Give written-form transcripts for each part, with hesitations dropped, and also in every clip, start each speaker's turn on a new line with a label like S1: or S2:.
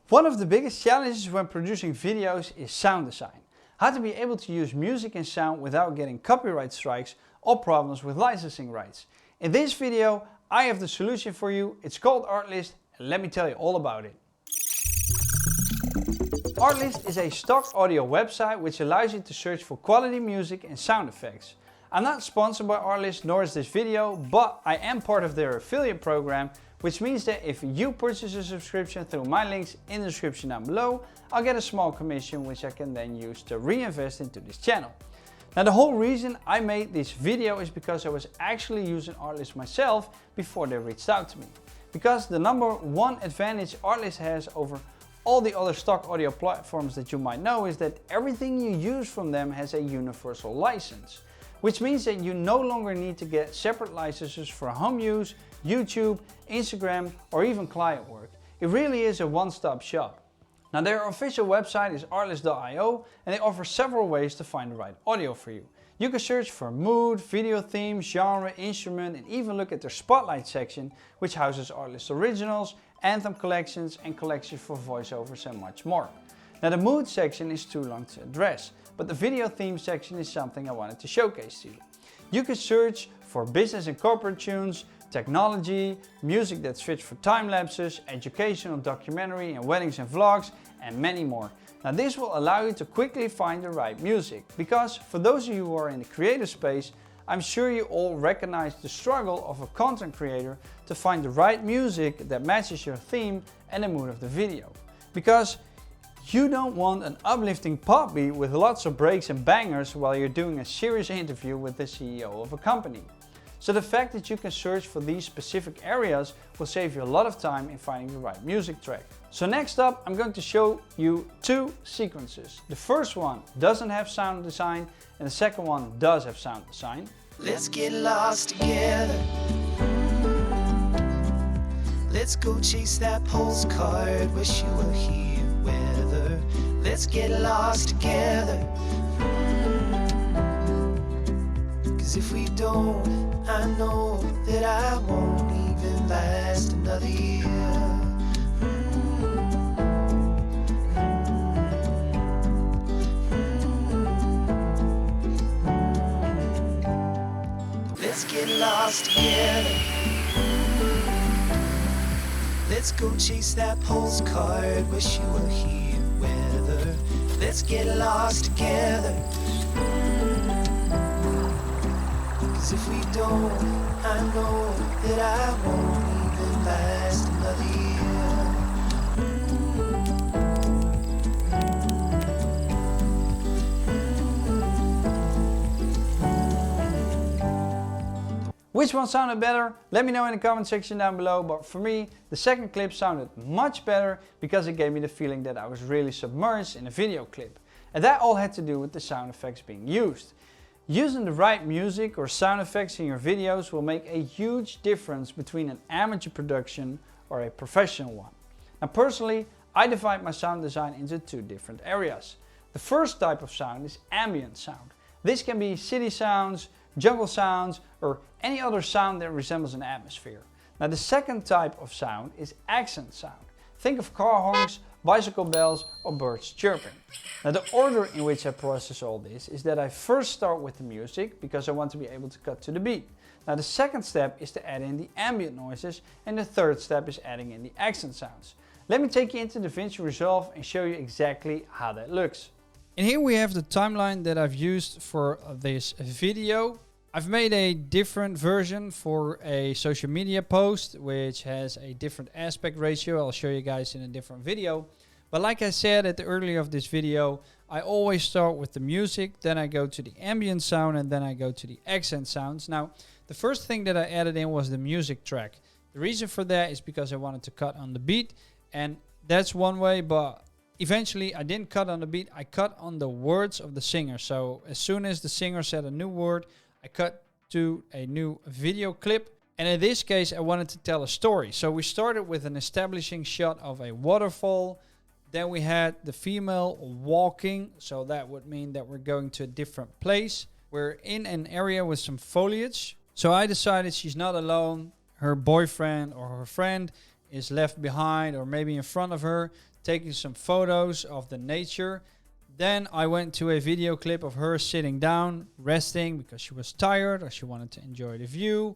S1: One of the biggest challenges when producing videos is sound design. How to be able to use music and sound without getting copyright strikes or problems with licensing rights. In this video, I have the solution for you. It's called Artlist, and let me tell you all about it. Artlist is a stock audio website which allows you to search for quality music and sound effects. I'm not sponsored by Artlist, nor is this video, but I am part of their affiliate program, which means that if you purchase a subscription through my links in the description down below, I'll get a small commission which I can then use to reinvest into this channel. Now, the whole reason I made this video is because I was actually using Artlist myself before they reached out to me. Because the number one advantage Artlist has over all the other stock audio platforms that you might know is that everything you use from them has a universal license. Which means that you no longer need to get separate licenses for home use, YouTube, Instagram, or even client work. It really is a one-stop shop. Now, their official website is artlist.io, and they offer several ways to find the right audio for you. You can search for mood, video theme, genre, instrument, and even look at their spotlight section, which houses Artlist originals, anthem collections, and collections for voiceovers and much more. Now, the mood section is too long to address, but the video theme section is something I wanted to showcase to you. You can search for business and corporate tunes, technology, music that's fit for time lapses, educational, documentary and weddings and vlogs, and many more. Now, this will allow you to quickly find the right music, because for those of you who are in the creative space, I'm sure you all recognize the struggle of a content creator to find the right music that matches your theme and the mood of the video. Because you don't want an uplifting pop beat with lots of breaks and bangers while you're doing a serious interview with the CEO of a company. So the fact that you can search for these specific areas will save you a lot of time in finding the right music track. So next up, I'm going to show you two sequences. The first one doesn't have sound design, and the second one does have sound design.
S2: Let's get lost together. Let's go chase that postcard. Wish you were here. Weather. Let's get lost together. Cause if we don't, I know that I won't even last another year. Let's get lost together. Let's go chase that postcard. Wish you were here. Weather. Let's get lost together. Cause if we don't, I know that I won't even last another year.
S1: Which one sounded better? Let me know in the comment section down below, but for me, the second clip sounded much better because it gave me the feeling that I was really submerged in a video clip. And that all had to do with the sound effects being used. Using the right music or sound effects in your videos will make a huge difference between an amateur production or a professional one. Now, personally, I divide my sound design into two different areas. The first type of sound is ambient sound. This can be city sounds, jungle sounds, or any other sound that resembles an atmosphere. Now, the second type of sound is accent sound. Think of car honks, bicycle bells, or birds chirping. Now, the order in which I process all this is that I first start with the music because I want to be able to cut to the beat. Now, the second step is to add in the ambient noises, and the third step is adding in the accent sounds. Let me take you into Davinci Resolve and show you exactly how that looks. And here we have the timeline that I've used for this video. I've made a different version for a social media post, which has a different aspect ratio. I'll show you guys in a different video. But like I said at the earlier of this video, I always start with the music, then I go to the ambient sound, and then I go to the accent sounds. Now, the first thing that I added in was the music track. The reason for that is because I wanted to cut on the beat, and that's one way, but eventually I didn't cut on the beat, I cut on the words of the singer. So as soon as the singer said a new word, I cut to a new video clip, and in this case I wanted to tell a story. So we started with an establishing shot of a waterfall, then we had the female walking, so that would mean that we're going to a different place. We're in an area with some foliage, so I decided she's not alone. Her boyfriend or her friend is left behind or maybe in front of her, taking some photos of the nature. Then I went to a video clip of her sitting down, resting because she was tired or she wanted to enjoy the view.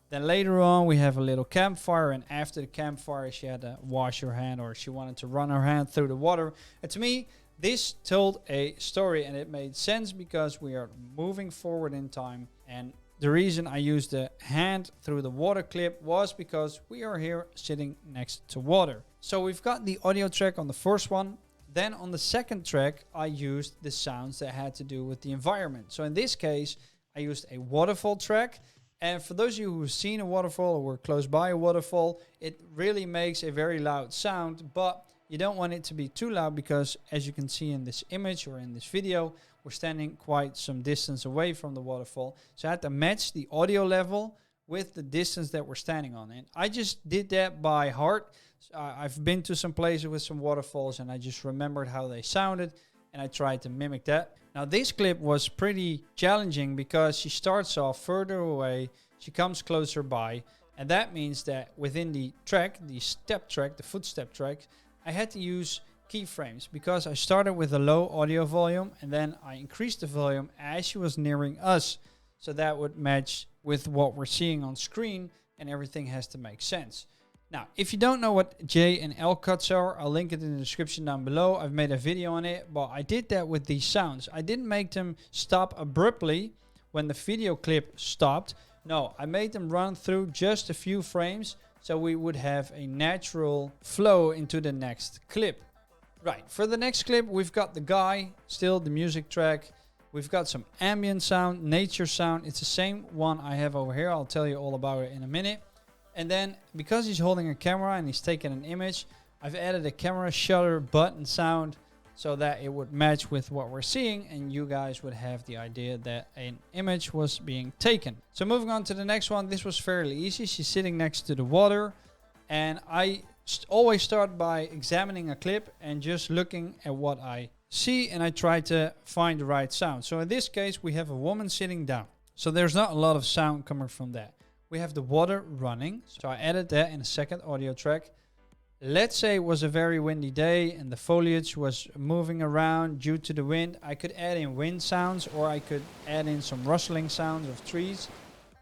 S1: Then later on we have a little campfire, and after the campfire she had to wash her hand or she wanted to run her hand through the water. And to me, this told a story and it made sense because we are moving forward in time. And the reason I used the hand through the water clip was because we are here sitting next to water. So we've got the audio track on the first one. Then on the second track, I used the sounds that had to do with the environment. So in this case, I used a waterfall track. And for those of you who've seen a waterfall or were close by a waterfall, it really makes a very loud sound, but you don't want it to be too loud because, as you can see in this image or in this video, we're standing quite some distance away from the waterfall. So I had to match the audio level with the distance that we're standing on. And I just did that by heart. I've been to some places with some waterfalls and I just remembered how they sounded and I tried to mimic that. Now this clip was pretty challenging because she starts off further away, she comes closer by, and that means that within the track, the step track, the footstep track, I had to use keyframes because I started with a low audio volume and then I increased the volume as she was nearing us. So that would match with what we're seeing on screen and everything has to make sense. Now, if you don't know what J and L cuts are, I'll link it in the description down below. I've made a video on it, but I did that with these sounds. I didn't make them stop abruptly when the video clip stopped. No, I made them run through just a few frames so we would have a natural flow into the next clip. Right, for the next clip, we've got the guy, still the music track. We've got some ambient sound, nature sound. It's the same one I have over here. I'll tell you all about it in a minute. And then, because he's holding a camera and he's taking an image, I've added a camera shutter button sound so that it would match with what we're seeing and you guys would have the idea that an image was being taken. So moving on to the next one, this was fairly easy. She's sitting next to the water and I always start by examining a clip and just looking at what I see and I try to find the right sound. So in this case, we have a woman sitting down. So there's not a lot of sound coming from that. We have the water running, so I added that in a second audio track. Let's say it was a very windy day and the foliage was moving around due to the wind. I could add in wind sounds or I could add in some rustling sounds of trees.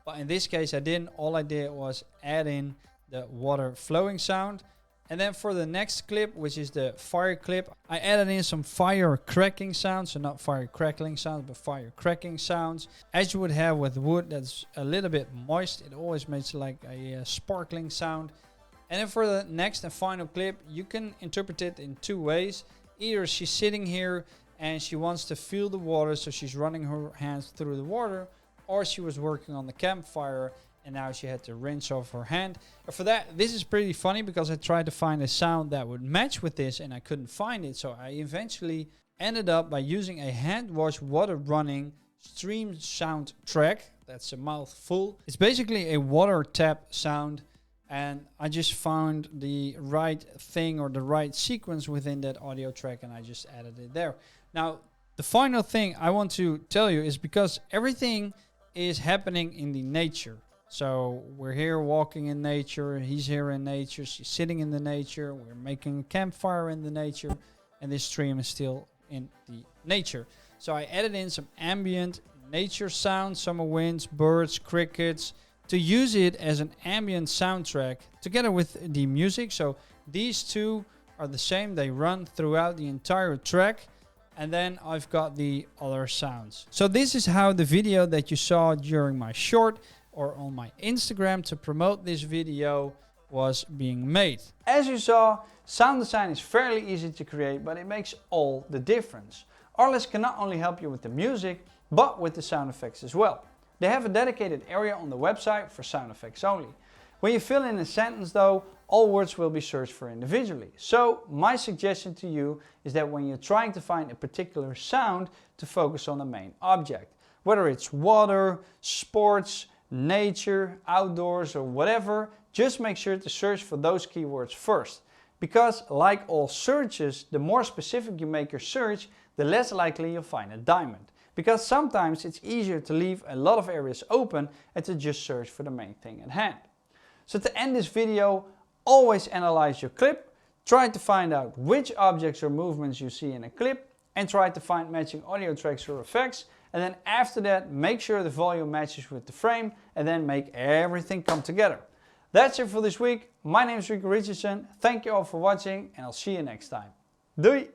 S1: But in this case I didn't. All I did was add in the water flowing sound. And then for the next clip, which is the fire clip, I added in some fire cracking sounds. So not fire crackling sounds, but fire cracking sounds. As you would have with wood that's a little bit moist, it always makes like a sparkling sound. And then for the next and final clip, you can interpret it in two ways. Either she's sitting here and she wants to feel the water, so she's running her hands through the water, or she was working on the campfire and now she had to rinse off her hand. And for that, this is pretty funny because I tried to find a sound that would match with this and I couldn't find it. So I eventually ended up by using a hand wash water running stream sound track. That's a mouthful. It's basically a water tap sound. And I just found the right thing or the right sequence within that audio track and I just added it there. Now, the final thing I want to tell you is because everything is happening in the nature. So we're here walking in nature, he's here in nature, she's sitting in the nature, we're making a campfire in the nature, and this stream is still in the nature. So I added in some ambient nature sounds, summer winds, birds, crickets, to use it as an ambient soundtrack together with the music. So these two are the same, they run throughout the entire track. And then I've got the other sounds. So this is how the video that you saw during my short or on my Instagram to promote this video was being made. As you saw, sound design is fairly easy to create, but it makes all the difference. Artlist can not only help you with the music, but with the sound effects as well. They have a dedicated area on the website for sound effects only. When you fill in a sentence though, all words will be searched for individually. So my suggestion to you is that when you're trying to find a particular sound, to focus on the main object. Whether it's water, sports, nature, outdoors or whatever, just make sure to search for those keywords first. Because like all searches, the more specific you make your search, the less likely you'll find a diamond. Because sometimes it's easier to leave a lot of areas open and to just search for the main thing at hand. So to end this video, always analyze your clip, Try to find out which objects or movements you see in a clip and try to find matching audio tracks or effects, and then after that make sure the volume matches with the frame and then make everything come together. That's it for this week. My name is Rico Richardson. Thank you all for watching and I'll see you next time. Doei!